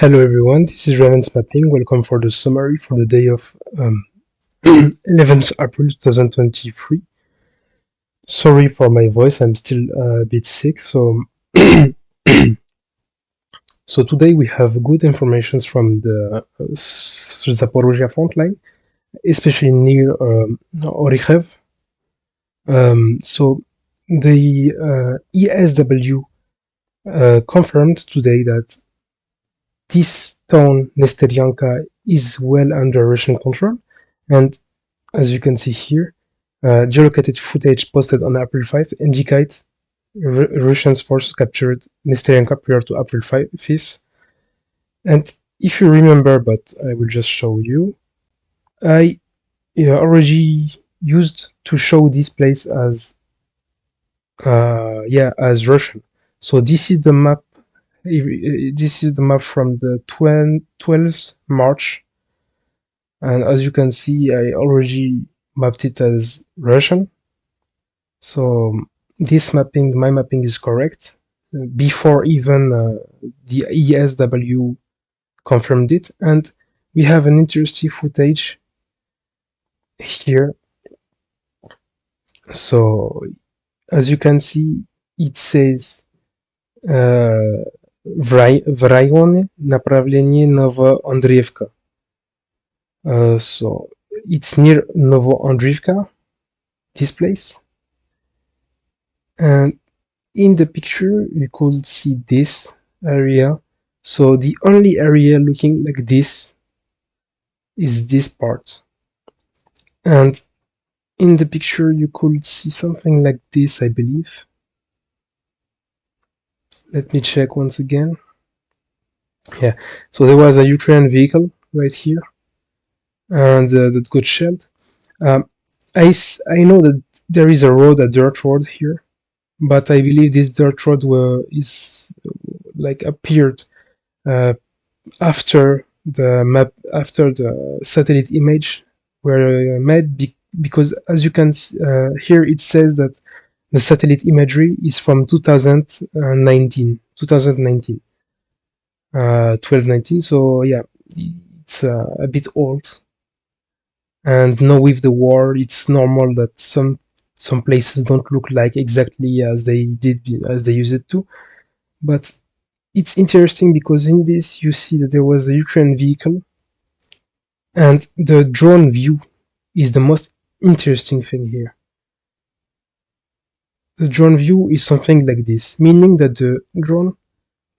Hello everyone, this is Raven's Mapping. Welcome for the summary for the day of 11th April 2023. Sorry for my voice, I'm still a bit sick, so so today we have good information from the Zaporozhye front line, especially near Orikhev. So the ESW confirmed today that this town, Nestoriankai, is well under Russian control, and as you can see here, geolocated footage posted on April 5 indicates Russian forces captured Nestoriankai prior to April 5th. And if you remember, but I will just show you, I already used to show this place as as Russian. So this is the map. This is the map from the 12th March, and as you can see, I already mapped it as Russian. So this mapping, my mapping is correct before even the ESW confirmed it. And we have an interesting footage here. So as you can see, it says в районе направление Novocalinova. So it's near Novocalinova, this place. And in the picture, you could see this area. So the only area looking like this is this part. And in the picture, you could see something like this, I believe. Let me check once again. Yeah, so there was a Ukrainian vehicle right here, and that got shelled. I know that there is a road, a dirt road here, but I believe this dirt road appeared after the map, after the satellite image were made, because as you can see, here it says that the satellite imagery is from 2019, 12/19. So yeah, it's a bit old. And now with the war, it's normal that some places don't look like exactly as they used it to. But it's interesting because in this you see that there was a Ukrainian vehicle, and the drone view is the most interesting thing here. The drone view is something like this, meaning that the drone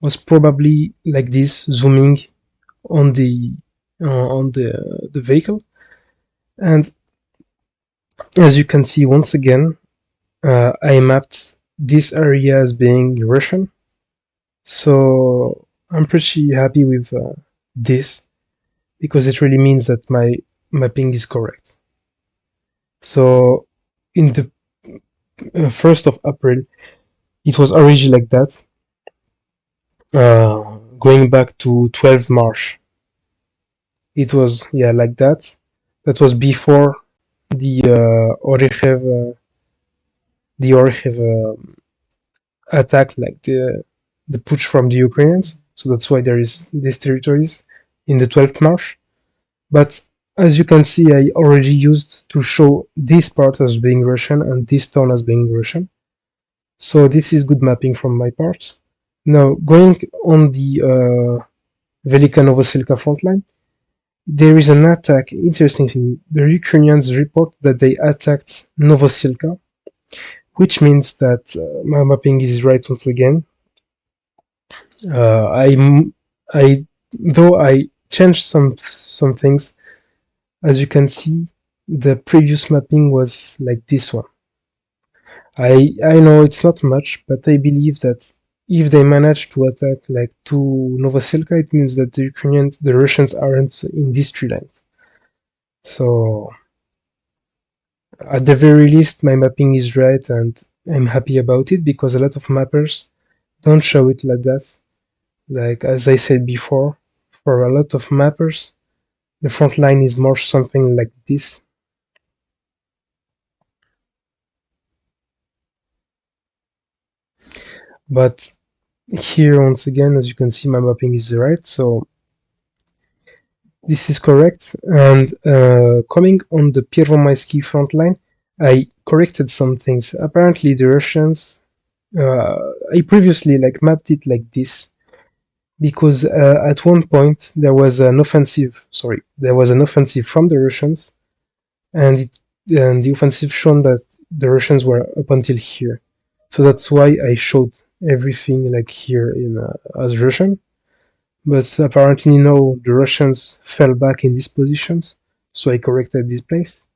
was probably like this, zooming on the vehicle. And as you can see, once again, I mapped this area as being Russian. So I'm pretty happy with this, because it really means that my mapping is correct. So in the 1st of April, it was already like that. Going back to 12 March, it was like that. That was before the Orikhev attack, like the push from the Ukrainians. So that's why there is these territories in the 12th March. But as you can see, I already used to show this part as being Russian and this town as being Russian. So this is good mapping from my part. Now, going on the Velikan and Pyromisky front line, there is an attack. Interesting thing, the Ukrainians report that they attacked Novocalinova, which means that my mapping is right once again. Though I changed some things, as you can see, the previous mapping was like this one. I know it's not much, but I believe that if they manage to attack like to Novocalinova, it means that the Russians aren't in this tree line. So at the very least, my mapping is right, and I'm happy about it, because a lot of mappers don't show it like that. Like as I said before, for a lot of mappers, the front line is more something like this. But here, once again, as you can see, my mapping is right. So This is correct. And coming on the Pyromisky front line, I corrected some things. Apparently, the Russians. I previously like mapped it like this because at one point there was an offensive. Sorry, there was an offensive from the Russians, and and the offensive shown that the Russians were up until here. So that's why I showed everything like here in as Russian. But apparently no, the Russians fell back in these positions, so I corrected this place.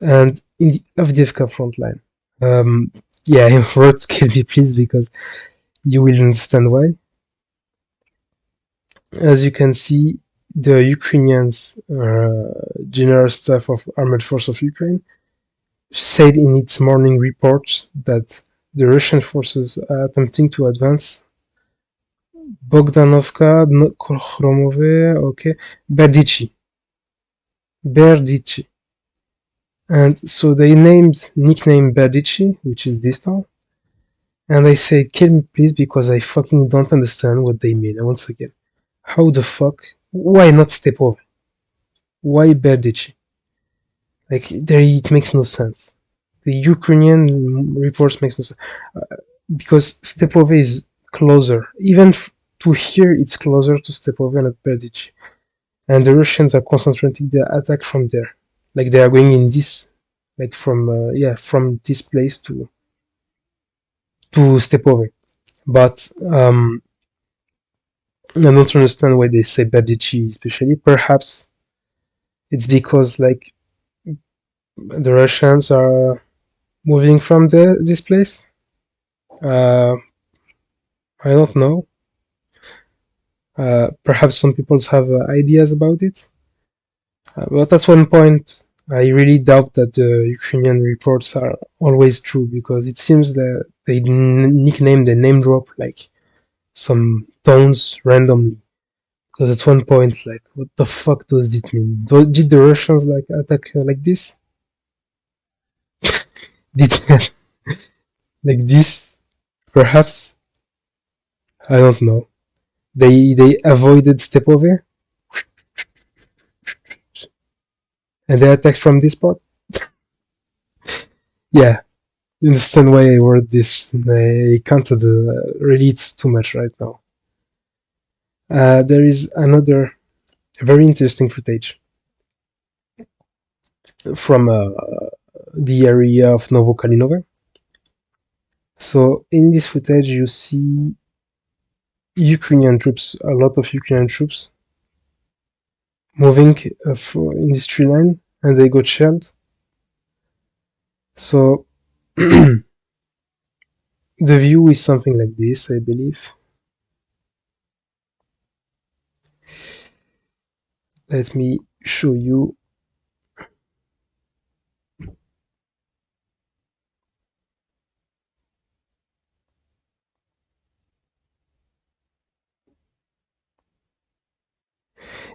And in the Avdiivka front line, um, yeah, I wrote "kill me please" because you will understand why. As you can see, the Ukrainians, General Staff of Armed Force of Ukraine, said in its morning report that the Russian forces are attempting to advance Bogdanovka, Chromove, okay, Berdichi, Berdichi. And so they nicknamed Berdichi, which is this town. And I said, kill me please because I fucking don't understand what they mean. And once again, how the fuck? Why not Stepov? Why Berdichi? Like, there, it makes no sense. The Ukrainian reports makes no sense. Because Stepove is closer. Even to here, it's closer to Stepove and at Berdichi. And the Russians are concentrating their attack from there. Like, they are going in this, like from this place to Stepove. But I don't understand why they say Berdichi, especially. Perhaps it's because like the Russians are moving from this place. Uh, I don't know. Perhaps some people have ideas about it. But at one point, I really doubt that the Ukrainian reports are always true because it seems that they nickname the name drop like some towns randomly. Because at one point, like, what the fuck does it mean? Did the Russians like attack like this? Did like this? Perhaps I don't know. They avoided Stepove and they attacked from this part. Yeah, you understand why I wrote this? I can't really. It's too much right now. There is another very interesting footage from the area of Novocalinova. So in this footage, you see Ukrainian troops, a lot of Ukrainian troops, moving in this tree line, and they got shelled. So the view is something like this, I believe. Let me show you.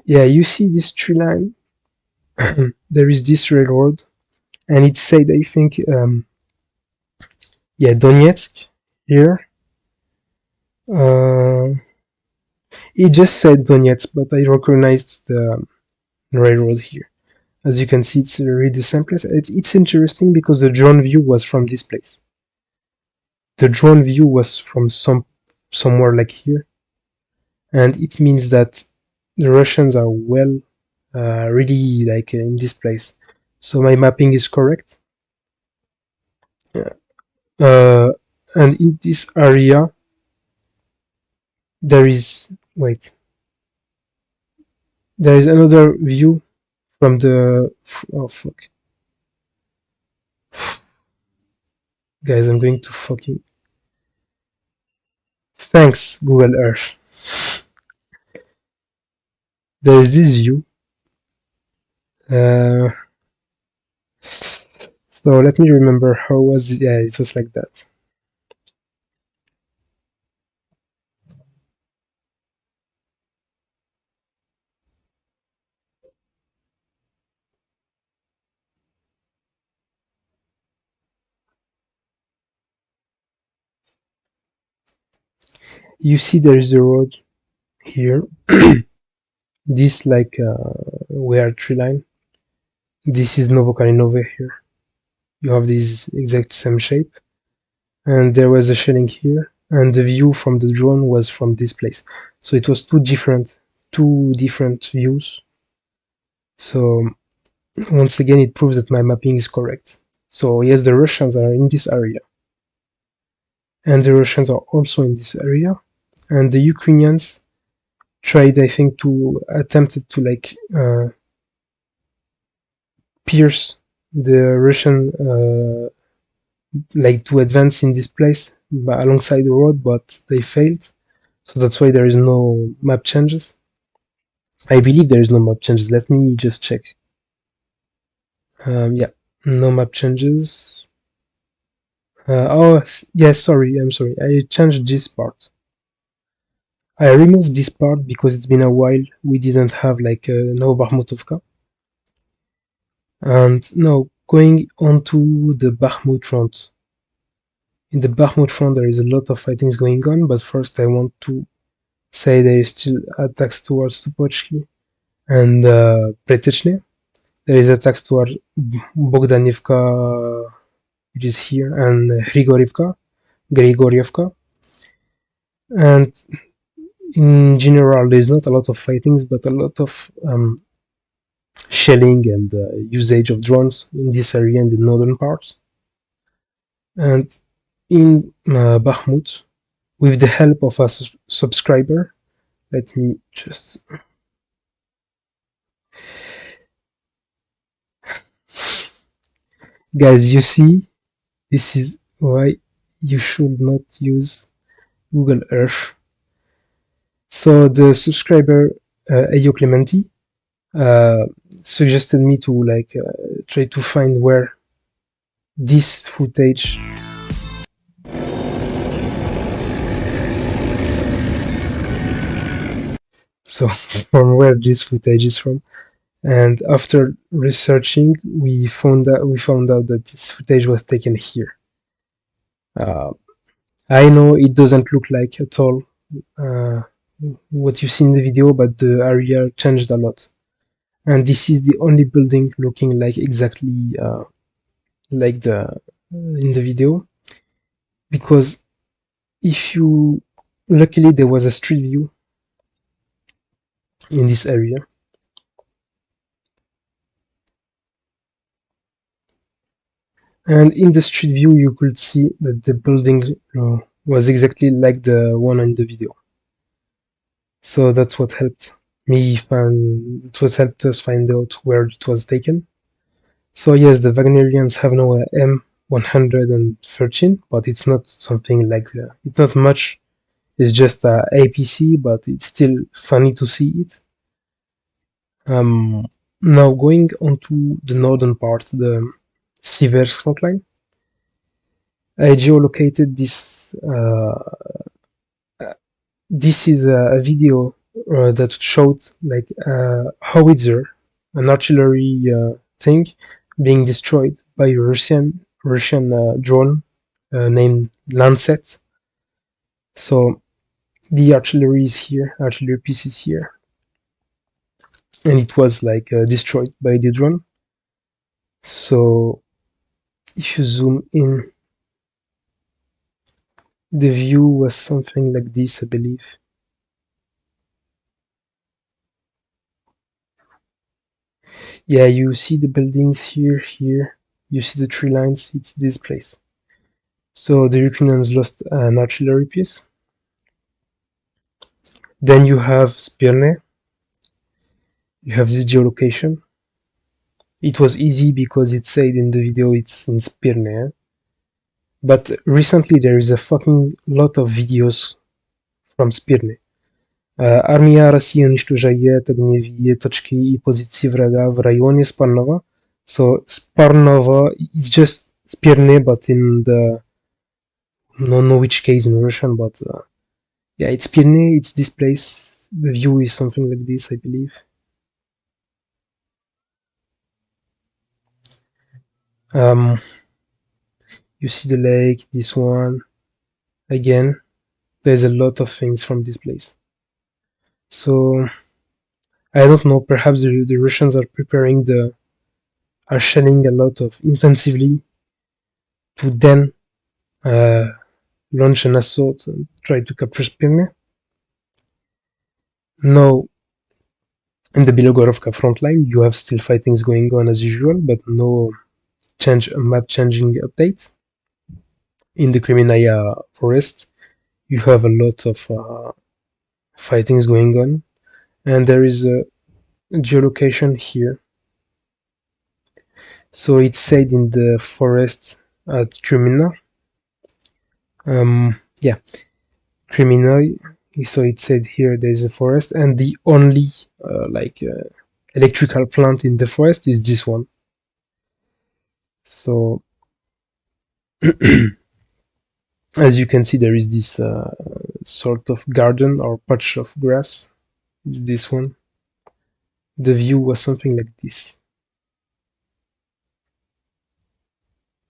Yeah, you see this tree line. There is this railroad, and it said, I think, yeah, Donetsk here. Uh, it just said Donetsk, but I recognized the railroad here. As you can see, it's really the same place. It's interesting because the drone view was from this place. The drone view was from somewhere like here, and it means that the Russians are well, really like in this place. So my mapping is correct. Yeah. And in this area, there is there is another view from the. Oh fuck, guys! I'm going to fucking. Thanks, Google Earth. There is this view. Uh, so let me remember how was it. Yeah, it was like that. You see, there is a road here, This like we are tree line. This is Novocalinova here. You have this exact same shape, and there was a shelling here, and the view from the drone was from this place. So it was two different views. So once again, it proves that my mapping is correct. So yes, the Russians are in this area, and the Russians are also in this area, and the Ukrainians tried, I think, to attempted to like pierce the Russian like to advance in this place alongside the road, but they failed. So that's why there is no map changes. I believe there is no map changes. Let me just check. Yeah, no map changes. Oh, yes, sorry, I'm sorry. I changed this part. I removed this part because it's been a while. We didn't have like no Bakhmutovka. And now going on to the Bakhmut front. In the Bakhmut front, there is a lot of fightings going on, but first I want to say there is still attacks towards Tupochki and Pretechny. There is attacks towards Bogdanivka, which is here, and Grigorievka. And in general, there's not a lot of fightings, but a lot of shelling and usage of drones in this area in the northern part. And in Bakhmut, with the help of a subscriber, let me just guys, you see, this is why you should not use Google Earth. So the subscriber Ayo Clementi suggested me to like try to find where this footage so from where this footage is from, and after researching we found out that this footage was taken here. I know it doesn't look like at all what you see in the video, but the area changed a lot, and this is the only building looking like exactly like the in the video, because if you luckily there was a street view in this area, and in the street view you could see that the building was exactly like the one in the video. So that's what helped me find, it was helped us find out where it was taken. So yes, the Wagnerians have now a M113, but it's not something like it's not much. It's just a APC, but it's still funny to see it. Now going on to the northern part, the Siversk frontline, I geolocated this. This is a video that showed like a howitzer, an artillery thing, being destroyed by a Russian drone named Lancet. So the artillery is here, artillery piece is here, and it was like destroyed by the drone. So if you zoom in, the view was something like this, I believe. Yeah, you see the buildings here, you see the tree lines, it's this place. So the Ukrainians lost an artillery piece. Then you have Spirne. You have this geolocation. It was easy because it said in the video it's in Spirne. But recently there is a fucking lot of videos from Spirne. Armia Rosji уничтожает огневые точки и позиции врага в районе Sparnova. So Sparnova is just Spirne, but in the don't know which case in Russian, but yeah, it's Spirne, it's this place. The view is something like this, I believe. You see the lake, this one. Again, there's a lot of things from this place. So I don't know, perhaps the Russians are are shelling a lot of intensively to then uh, launch an assault and try to capture Spirne. Now, in the Bilohorivka front line, you have still fightings going on as usual, but no map changing updates. In the Kreminna forest, you have a lot of fightings going on, and there is a geolocation here. So it's said in the forest at Kreminna. Yeah, Kreminna. So it said here there is a forest, and the only electrical plant in the forest is this one. So as you can see, there is this sort of garden or patch of grass. It's this one. The view was something like this.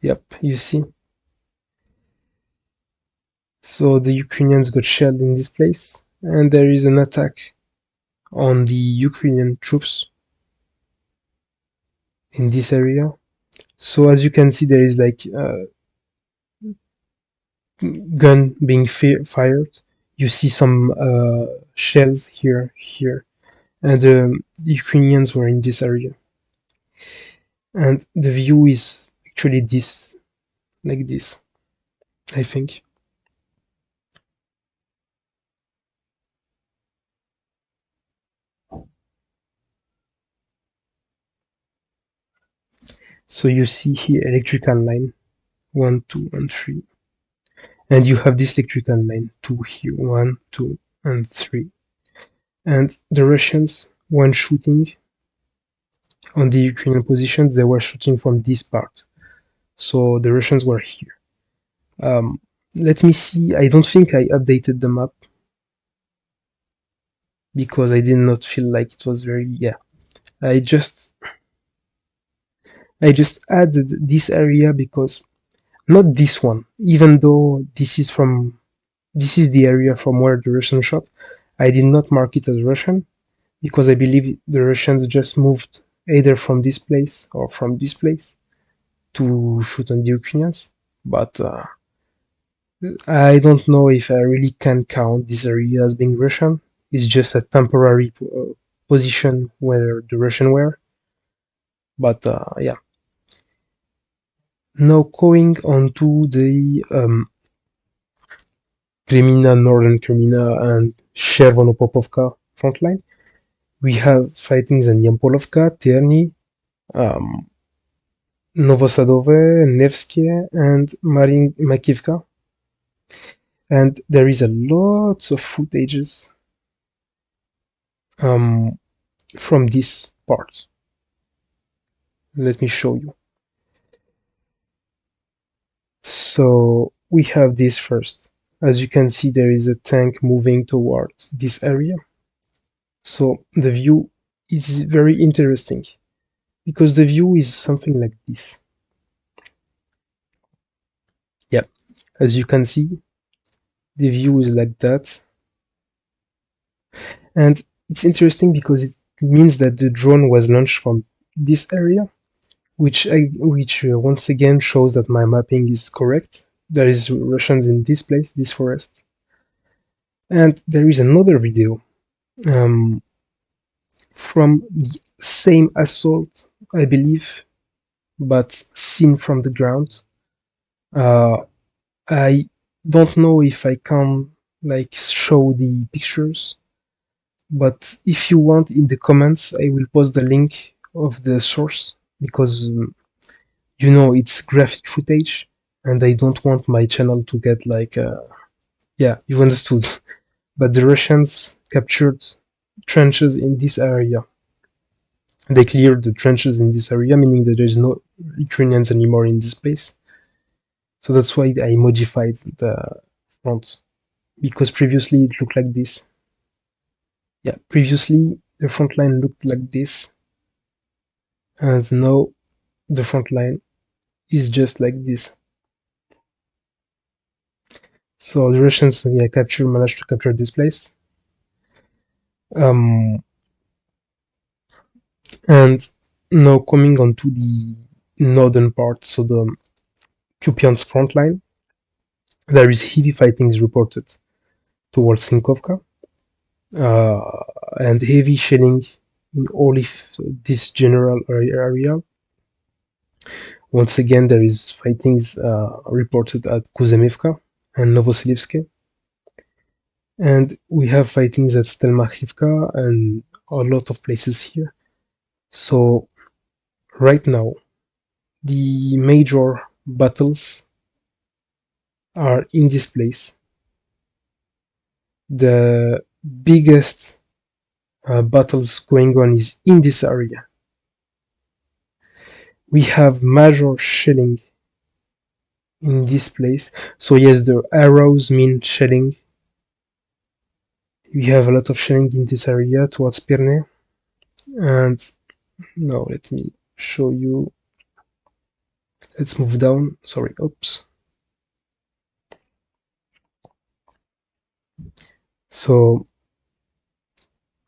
Yep, you see. So the Ukrainians got shelled in this place, and there is an attack on the Ukrainian troops in this area. So as you can see, there is like gun being fired. You see some shells here, and the Ukrainians were in this area. And the view is actually this, like this, I think. So you see here electrical line 1, 2, and 3. And you have this electrical line 2 here, 1, 2, and 3. And the Russians, when shooting on the Ukrainian positions, they were shooting from this part. So the Russians were here. Let me see. I don't think I updated the map because I did not feel like it was very. Yeah, I just added this area because not this one. Even though this is the area from where the Russian shot, I did not mark it as Russian because I believe the Russians just moved either from this place or from this place to shoot on the Ukrainians. But I don't know if I really can count this area as being Russian. It's just a temporary position where the Russian were. But yeah. Now going on to the Kreminna, Northern Kreminna, and Chervonopopovka frontline. We have fightings in Yampolovka, Terny, Novosadove, Nevsky, and Makivka. And there is a lot of footages from this part. Let me show you. So we have this first. As you can see, there is a tank moving towards this area. So the view is very interesting because the view is something like this. Yeah, as you can see, the view is like that. And it's interesting because it means that the drone was launched from this area, which once again shows that my mapping is correct. There is Russians in this place, this forest. And there is another video from the same assault, I believe, but seen from the ground. I don't know if I can like show the pictures, but if you want, in the comments I will post the link of the source because you know it's graphic footage and I don't want my channel to get like yeah, you understood. But the Russians captured trenches in this area. They cleared the trenches in this area, meaning that there's no Ukrainians anymore in this place. So that's why I modified the front, because previously it looked like this. Yeah, previously the front line looked like this, and now the front line is just like this. So the Russians, yeah, managed to capture this place. And now coming on to the northern part, so the Kupiansk front line, there is heavy fightings reported towards Sinkovka, and heavy shelling in all of this general area. Once again, there is fightings reported at Kuzemivka and Novosilivske. And we have fightings at Stelmachivka and a lot of places here. So right now, the major battles are in this place. The biggest battles going on is in this area. We have major shelling in this place. So yes, the arrows mean shelling. We have a lot of shelling in this area towards Pirne. And now let me show you. Let's move down. Sorry, oops. So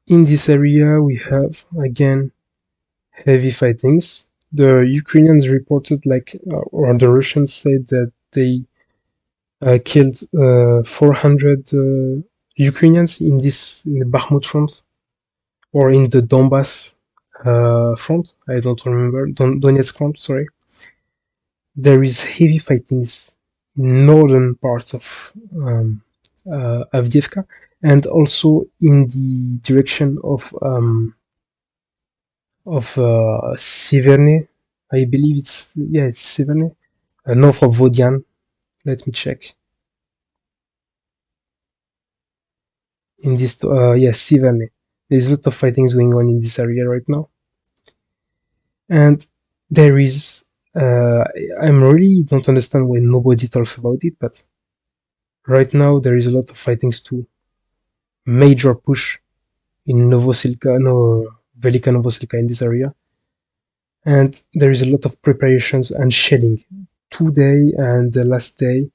in this area we have again heavy fightings. The Ukrainians reported or the Russians said that they killed 400 Ukrainians in the Bakhmut front, or in the Donbass front. I don't remember. Donetsk front, sorry. There is heavy fightings in northern parts of Avdiivka, and also in the direction of Siverny. I believe it's Siverny, north of Vodian. Let me check. In this, Siverny. There's a lot of fightings going on in this area right now, and there is. I really don't understand why nobody talks about it, but right now there is a lot of fightings too. Major push in Velikan Novocalinova in this area, and there is a lot of preparations and shelling. Today and the last day,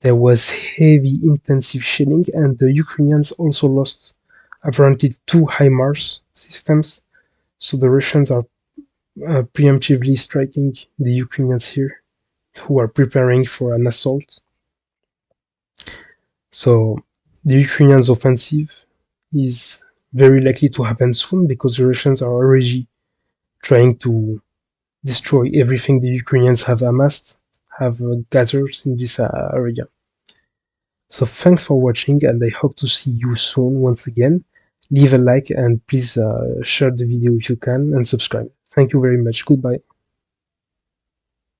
there was heavy, intensive shelling, and the Ukrainians also lost apparently 2 HIMARS systems. So the Russians are preemptively striking the Ukrainians here, who are preparing for an assault. So the Ukrainians' offensive is very likely to happen soon, because the Russians are already trying to destroy everything the Ukrainians have amassed, have gathered in this area. So thanks for watching, and I hope to see you soon once again. Leave a like and please share the video if you can, and subscribe. Thank you very much. Goodbye.